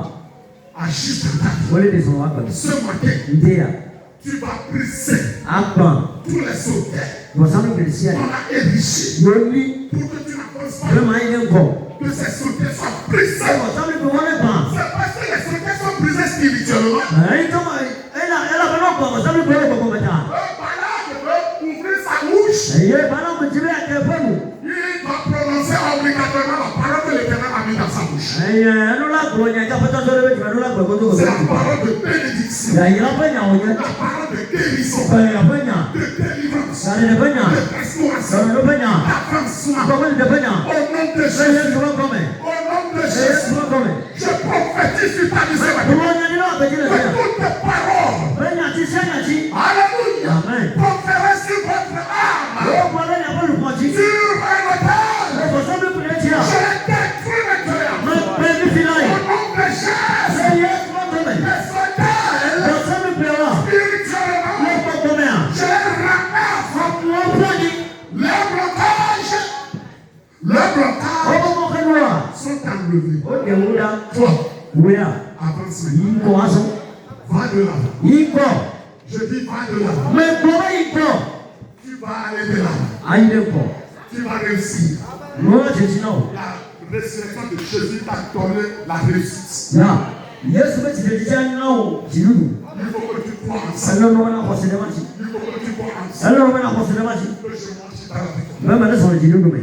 agissent dans ta vie. Wọ́n lè sọ̀rọ̀ wá pẹ̀lú. Ce matin, Ndé à. tu vas briser Àgbọ̀n. tous les sauteurs Bọ̀sánù kìrìsì à. qu'on a érigés Yóò ní. pour que tu n'avances Bẹ́ẹ̀ pas, máa ń yẹ nkọ̀. que ces sauteurs soient brisés. Bọ̀sánù kìrìsì wọ́n lè bàn. C'est parce que les sauteurs sont brisés spirituellement. Ẹyin tó máa ẹ là bẹ́ẹ̀ náà gbọ̀ bọ̀sánù kìrìsì gbogbo mẹ́ta. Balak veut ouvrir sa bouche. Ẹyẹ ìbáná kò jí bí ẹ̀kẹ́ fẹ́mu. Il va prononcer obligatoirement la parole que l'Éternel a mis dans sa bouche. Ẹyẹ ẹnu lágbó yẹn ká pẹ́tọ́ sọ́dọ̀ bẹ́ẹ̀ jùlọ ẹnu lágbó ẹ̀kọ́ tó kọ̀ C'est la sọ́dọ̀. parole de bénédiction, Yàyìnlá fẹ́ yàn wọ̀nyẹn. la parole de guérison, Bẹ̀yà fẹ́ yàn. de délivrance, Sàrẹ̀ fẹ́ yàn. de restauration, Sọ̀rọ̀ ló fẹ́ yàn. d'avancement. Àkọ́kọ́ ìdè fẹ́ yàn. Au nom de Ẹyẹ Jésus, ìṣòro kọ́mẹ̀. au nom de Ẹyẹ Jésus, ìṣòro kọ́mẹ̀. je prophétise sur ta vie ce matin. Ìwọ yẹn nínú àpèjìlẹ̀ Que fẹ́ yàn. toutes tes paroles, Fẹ́ yàn ti sẹ́ yàn ti. alléluia, Amen. proférées sur votre âme, Ó kọ́ lẹ́yìn abọ́lù kan jí. sur un autel. Bọ̀sánù kìrìsì à. Je les détruis maintenant. Mẹ pẹ́ ní fi láyè. Au nom de Jésus, Ẹyẹ ìṣòro kọ́mẹ̀. les soldats, Bọ̀sánù kìrìsì à. spirituellement, Wọ́n kọ́ kọ́mẹ̀ à. je les ramène. Wọ́n pọ̀ ní. Les blocages Ọkọ̀ mọ̀ kẹ́nu wa. sont enlevés. Ó dẹ̀ wúdà. Toi, Wúyà. avance Yìí maintenant. ń kọ́ wá sọ. Va de l'avant. Yìí kọ́. Je dis va de l'avant. Mẹ gbọ́ yìí kọ́. Tu vas aller de l'avant. Ayé lè kọ́. Tu vas réussir. Lọ́wọ́ ti ti náà. La résurrection de Jésus t'a donné la réussite. Yà. Yéésù bẹ ti lè jíjá náà o. Jìnnú nù. Il faut que tu crois en ça. Ẹlẹ́ ló wọn náà kọ́ sílẹ̀ máa ti. Il faut que tu crois en ça. Ẹlẹ́ ló wọn náà kọ́ sílẹ̀ máa ti. Que je marche dans la victoire. Mẹ mẹ ne sọ̀rọ̀ jìnnú nù mẹ.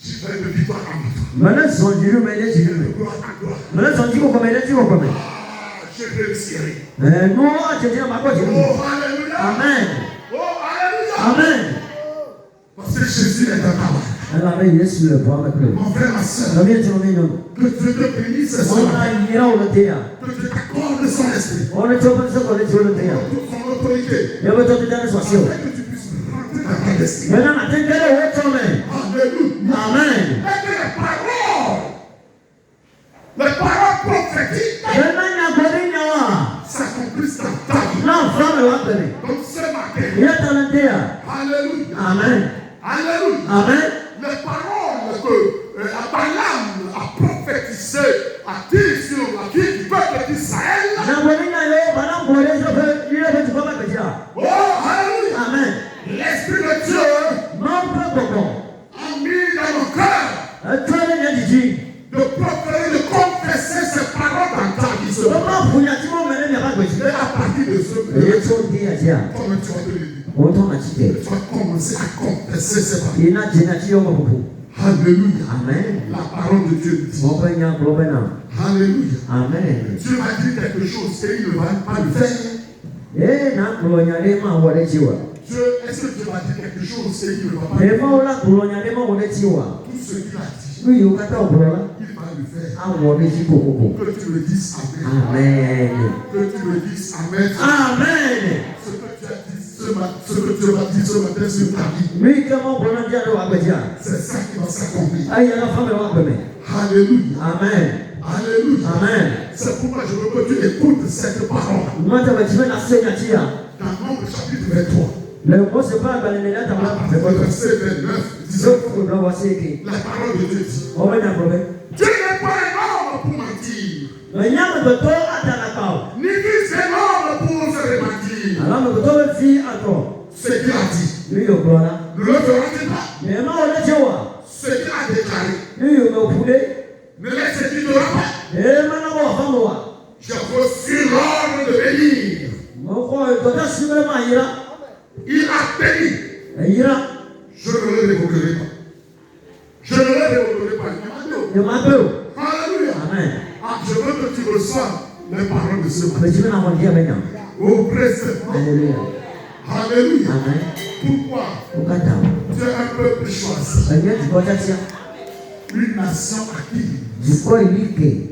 Je vais de victoire en victoire. Mẹ ne sọ̀rọ̀ jìnnú mẹ ne jìnnú mẹ. De gloire en gloire. Mẹ ne sọ̀rọ̀ jí kò kọ́ mẹ ne jí kò kọ́ mẹ. Je réussirai. Ẹ nù àjẹjẹ máa kọ́ jìnnú. Oh, alléluia. Amen. Oh, alléluia. Amen. Parce que Jésus est dans ta vie. Ẹ lọ bẹ Yéésù lè bọ́ àmì pẹ̀lú. Mon frère, ma soeur, Lọ́bí ẹ̀ tí wọ́n mi nù. que Dieu te bénisse ce Wọ́n soir. náà yíra wọ́n tẹ̀ yà. Que Dieu t'accorde son esprit. Wọ́n ní tí wọ́n fẹ́ sọ́kọ̀ ní tí wọ́n tẹ̀ yà. Toute son autorité. Yẹ bẹ tó ti dáná sọ̀sí o. Afin que tu puisses rentrer dans ta destinée. Mẹ náà àti kẹ́lẹ́ wọ́n tọ́ mẹ. Alléluia. Amen. Et que les paroles prophétiques Mẹ náà nyà gbọ́dọ̀ nyà wá. s'accomplissent dans ta vie. Náà fọ́ mi wá pẹ̀lẹ́. Donc ce matin, Yẹ tẹ̀lé tẹ̀ yà. alléluia. Amen. Alléluia. Amen. Les paroles que Balaam a prophétisées à dire sur la vie du peuple d'Israël. Na gbọ́dọ̀ nyà yẹ bàtà gbọ́dọ̀ sọ fẹ́ yẹ fẹ́ tukọ̀ bá gbẹ̀jì à. Oh, alléluia. Amen. L'Esprit de Dieu Máa ń fẹ́ gbọ̀gbọ̀. a mis dans mon cœur Ẹ tọ́ ẹ ní ẹ̀jìjì. de proférer, de confesser ces paroles dans ta vie. ce Wọ́n matin. máa fún yà tí wọ́n mẹ́rin ní àbá gbẹ̀jì. Et à partir de ce Èyí moment, tó ń di àti à. comme tu vas te le dire, Wọ́n tọ́ àti tẹ̀. tu vas commencer à confesser ces paroles. Iná jìnnà tí yóò mọ̀ púpọ̀. Alléluia. Amen. La parole de Dieu dit. Wọ́n fẹ́ nyà gbọ́ bẹ́ẹ̀ náà. Alléluia. Amen. Dieu a dit quelque chose et il ne va pas le faire. Ee na kulonyale ma wale chiwa. Dieu, est-ce que Dieu va dire quelque chose et il ne va pas le E faire? ma wala kulonyale ma wale chiwa. Tout ce qu'il a dit, Nu yu kata obrola. il va le faire. A wale chipo koko. Que tu me dises Amen. Amen. Que tu me dises Amen. Amen. Ce que tu as dit ce matin, ce que Dieu m'a dit ce matin sur ta vie, Mi kama bona dia do abeja. c'est ça qui va s'accomplir. Ayi ala fame wa beme. Alléluia. Amen. Alléluia. Amen. C'est pourquoi je veux que tu écoutes cette parole. Mata ba chibe na senya chia. Dans Nombre chapitre 23, Le mo se pa ba ne ta à ba. partir du verset 29, So 19, ko do wa seke. la parole de Dieu dit, O ba na probe. Dieu n'est pas un homme pour mentir, Na nyama to to atana kao. ni fils d'un homme pour se repentir. Ala mo to fi ato. Ce qu'il a dit, Nu yu brola. ne le fera-t-il pas? Me ma wale chiwa. Ce qu'il a déclaré, Nu yu me pule. ne laisse-t-il pas? E mana bo fa mo wa. J'ai reçu l'ordre de bénir. Mo ko to ta simere ma yira. Il a béni. E yira. Je ne le révoquerai pas. Je ne le révoquerai pas. Ye ma pe o. Alléluia. Amen. Ah, je veux que tu reçoives les paroles de ce matin. Be chibe na mo dia benya. Au présent. Hallelujah. Alléluia. Amen. Pourquoi? O kata. Tu es un peuple choisi. E ye ti ko ta tia. Une nation à qui Di ko ilike.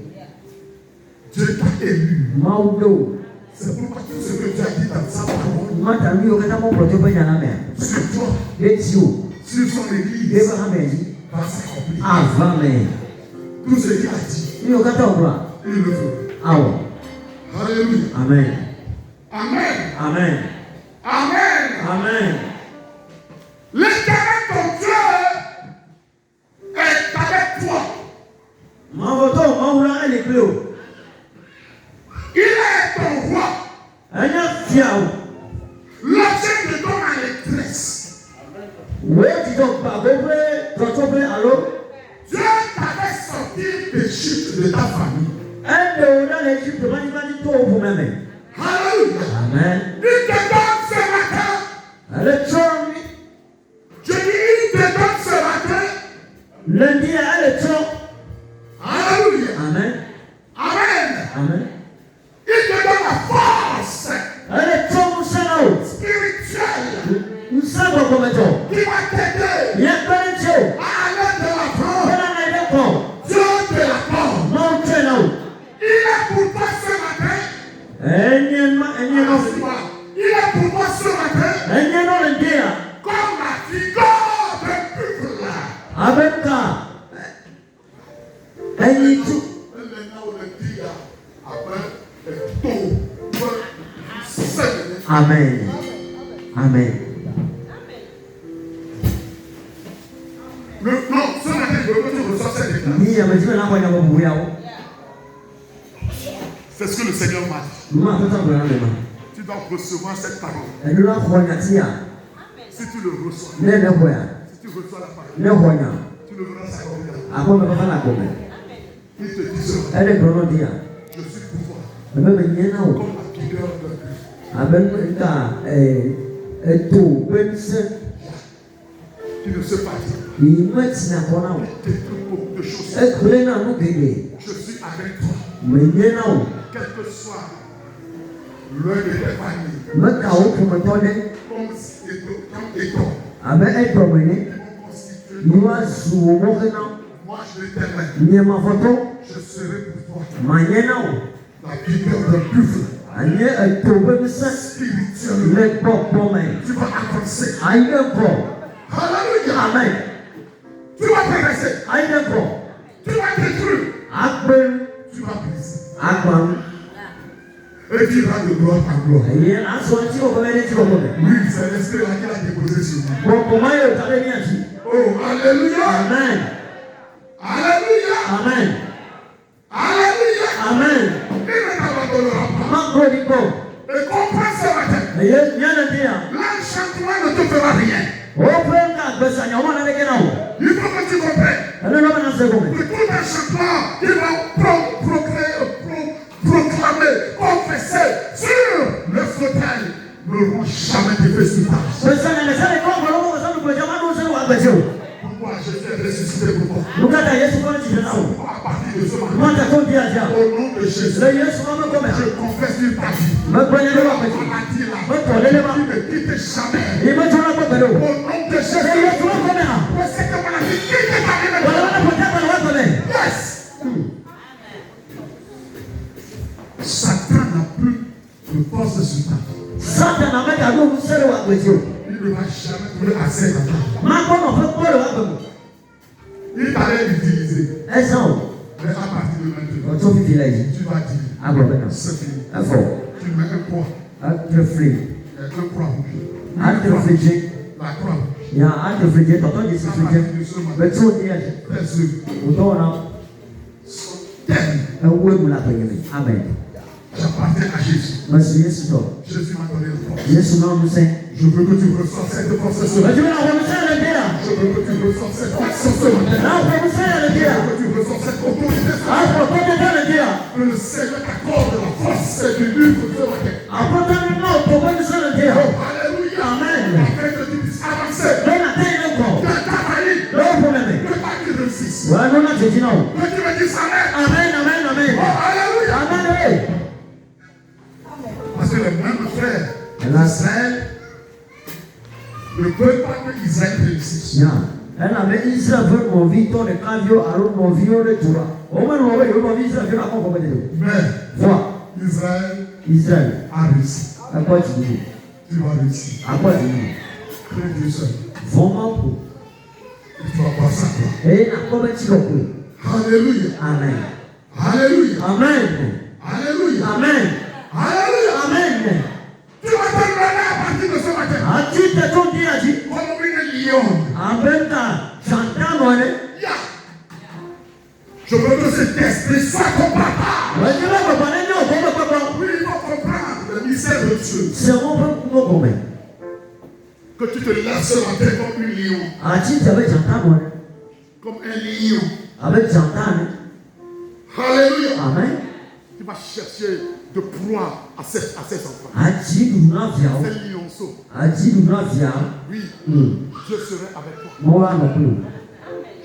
Dieu t'a élu. Maudo. C'est pourquoi tout ce que tu as dit dans sa parole, sur toi, sur son église, va s'accomplir. Tout ce qu'il a dit, il le fera. Alléluia. Amen. Amen. Amen. Amen. Amen. L'Éternel ton Dieu est avec toi. Il est ton roi. L'objet de ton allégresse. Dieu t'avait sorti d'Égypte de ta famille. Alléluia. Amen. Il te donne ce matin. Je dis, il te donne ce matin. Alléluia. Amen. Amen. Amen. Il te donne la force spirituelle qui va t'aider à aller de l'avant. Dieu te l'accorde. Il est pour toi ce matin. Il est pour toi ce matin comme la figure d'un peuple. Amen. Amen. Non, ce matin, je veux que tu reçoives cette déclaration. C'est ce que le Seigneur m'a dit. Tu dois recevoir cette parole. Si tu le reçois, si tu reçois la parole, tu le verras s'accomplir. Il te dit cela. Je suis pour toi. Comme la figure d'un peuple. Tu ne sais pas dire. Beaucoup de choses. Je suis avec toi. Quel que soit l'un de tes familles. Comme Éton. Moi je t'aimerai. Je serai pour toi. La figure d'un buffle. Spirituellement. Tu vas avancer. Alléluia. Amen. Tu vas progresser. Tu vas détruire. Tu vas briser. Et tu iras de gloire en gloire. Oui, c'est l'esprit là qu'il a déposé sur nous. Oh, alléluia. Amen. Alléluia. Amen. Alléluia. Amen. Il ne t'abandonnera pas. Et comprends ce matin. L'enchantement ne te fera rien. Il faut que tu comprennes que tout enchantement il va proclamer, confesser sur le fauteuil n'auront jamais d'effet sur ta vie. Pourquoi Jésus est ressuscité pour toi? À partir de ce matin, au nom de Jésus, je confesse sur ta vie. On a dit là, tu ne quittes jamais. Au nom de Jésus, cette maladie quitte ta vie maintenant. Yes. Satan n'a plus de force sur ta vie. Il ne va jamais trouver accès dans ta vie. Il t'allait l'utiliser. Mais à partir de maintenant, tu vas dire, c'est fini. Tu mets un croix. Un croix rouge. La croix rouge. Amen. J'appartiens à Jésus. Jésus m'a donné le force. Je veux que tu reçoives cette force ce matin. Je veux que tu reçoives cette force ce matin. Je veux que tu reçoives cette autorité ce matin. Que le Seigneur t'accorde la force du livre ce matin. Alléluia. Amen. Afin que tu puisses avancer. Que ta faillite. Que ta qui réussisse. Que tu me dises Amen. Amen. Oh, alléluia. Amen. Parce que les mêmes frères d'Israël ne veulent pas que Israël réussisse. Mais Israël a réussi. à quoi tu dis? Tu vas réussir. À quoi tu dis? Crée Dieu seul. Vraiment pour. Et tu vas voir ça toi. Et la comment tu vas pour? Alléluia. Amen. Alléluia. Amen. Alléluia. Amen. Alléluia. Amen. Tu vas te lever à partir de ce matin. A-t-il te tout dit à dire? Comme une lion. Amen. J'entends mon nez. Je veux que cet esprit soit ton papa. Ouais, tu vas me parler de mon papa. Oui, il va comprendre le mystère de Dieu. C'est mon papa. Que tu te lèves ce matin comme un lion. A-t-il te avec j'entends mon nez? Comme un lion. Avec j'entends. Alléluia. Amen. Tu vas chercher de proie à ces enfants. A-t-il nous n'a via? Ces lionceaux. A-t-il nous n'a via? Oui. Je serai avec toi. Moi, non plus.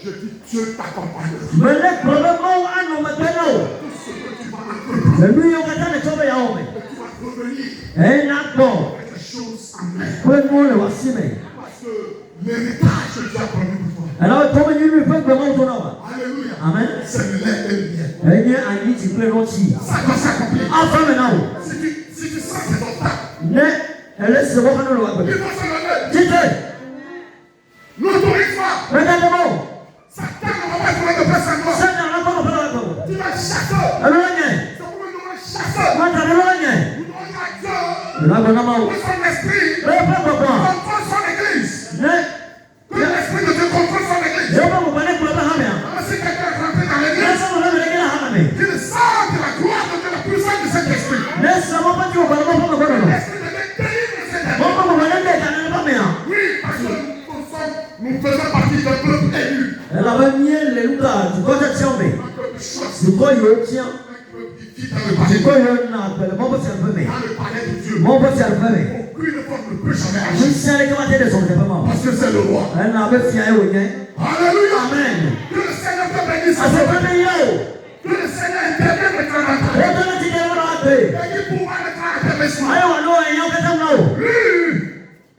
Je dis Dieu t'accompagne. Mais les problèmes, moi, non, maintenant. Tout ce que tu vas accomplir. Mais lui, on va t'en être à homme. Tu vas revenir. Et d'accord. Quelque chose à mettre. Comment le voici, mais. Parce que l'héritage que Dieu a promis pour toi. Alors, comment il lui fait comment on a? Alléluia. Amen. C'est le lait et le miel. Et il y a un lit qui plaît aussi. Ça va s'accomplir. Enfin, maintenant. Si tu sens que c'est ton temps, Mais, elle est sur le il va se lever. dites-le. N'autorise pas. Regardez-moi. Satan ne va pas trouver de place à toi. Ça n'a pas de problème. Tu vas chasser. Alors, on C'est pourquoi nous devons chasser. moi, t'as le loin. Nous devons Dieu. Là, on a mal. Que son esprit Mais, pourquoi? contrôle son église. Mais, Que l'esprit de Dieu contrôle son église. je vais vous parler pour la hammer. Alors si quelqu'un est rentré dans l'église, Laisse-moi vous dire la hammer. qu'il sente la gloire de Dieu, la puissance de cet esprit. Laisse-moi pas dire pour le bon. L'esprit de Dieu délivre cet esprit. Bon, vous parlez de la hammer. Oui, parce que nous faisons partie d'un peuple élu. Elle avait mis les loups, du côté de Xiaomé. Un peuple choisi. Du côté de Xiaomé. Un peuple qui vit dans le Du palais. côté de mon pote, c'est le premier. Dans le palais de Dieu. Mon pote, c'est le premier. Aucune forme ne peut jamais Je agir. sais que ma tête est son département. Parce que c'est le roi. Elle n'avait fié au gain. Alléluia. Amen. Que le Seigneur te bénisse. À ce premier, Que le Seigneur intervienne maintenant dans ta on vie. donne un petit démon à la paix. Et qu'il pourra le faire à tes besoins. Aïe, on a un yon que t'as là. Oui.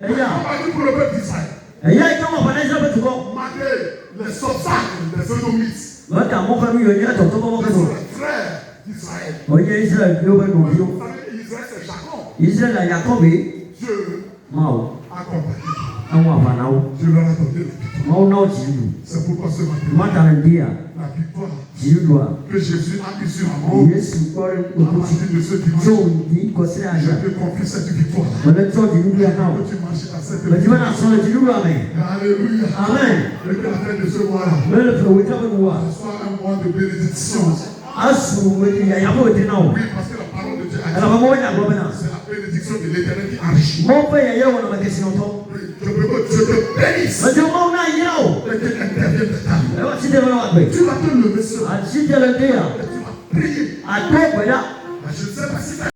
Et ya. On va dire pour le peuple d'Israël. Et ya, il commence à parler de ce que Malgré les obstacles des Édomites, tu as mon famille, il y a ton topo. les frères d'Israël. On y a Israël, il y a un Vous nom. savez, Israël c'est Jacob. Israël a Jacob. Dieu Mao. accompagne. On va pas là. Dieu leur a donné la victoire. Mao non, tu. C'est pourquoi ce matin, Moi, t'as un dia. la victoire Tu dois. que Jésus a mise sur la mort, Yesu kwa à ukuti partir de ce dimanche, chombi kosera je aja. te confie cette victoire. Wale choji ndugu ya nao. Que tu marches à cette Bajima victoire. na sole jidu ame. Alléluia. Amen. Et que la fin de ce mois-là, Mele fe wita benwa. ce soit un mois de bénédiction. Asu weti ya yabo weti nao. Oui, parce que la parole de Dieu a Ala dit, mamo wena globena. c'est la bénédiction de l'éternel qui enrichit. Mo pe ya yawo na makesi noto. Oui, je veux que Dieu te bénisse. Bajo mo na yao. Et qu'il intervienne de ta vie. Ewa chite bana wakbe. Tu vas te lever ce matin Achite le dia. et tu vas prier. Ato kweda. Je ne sais pas si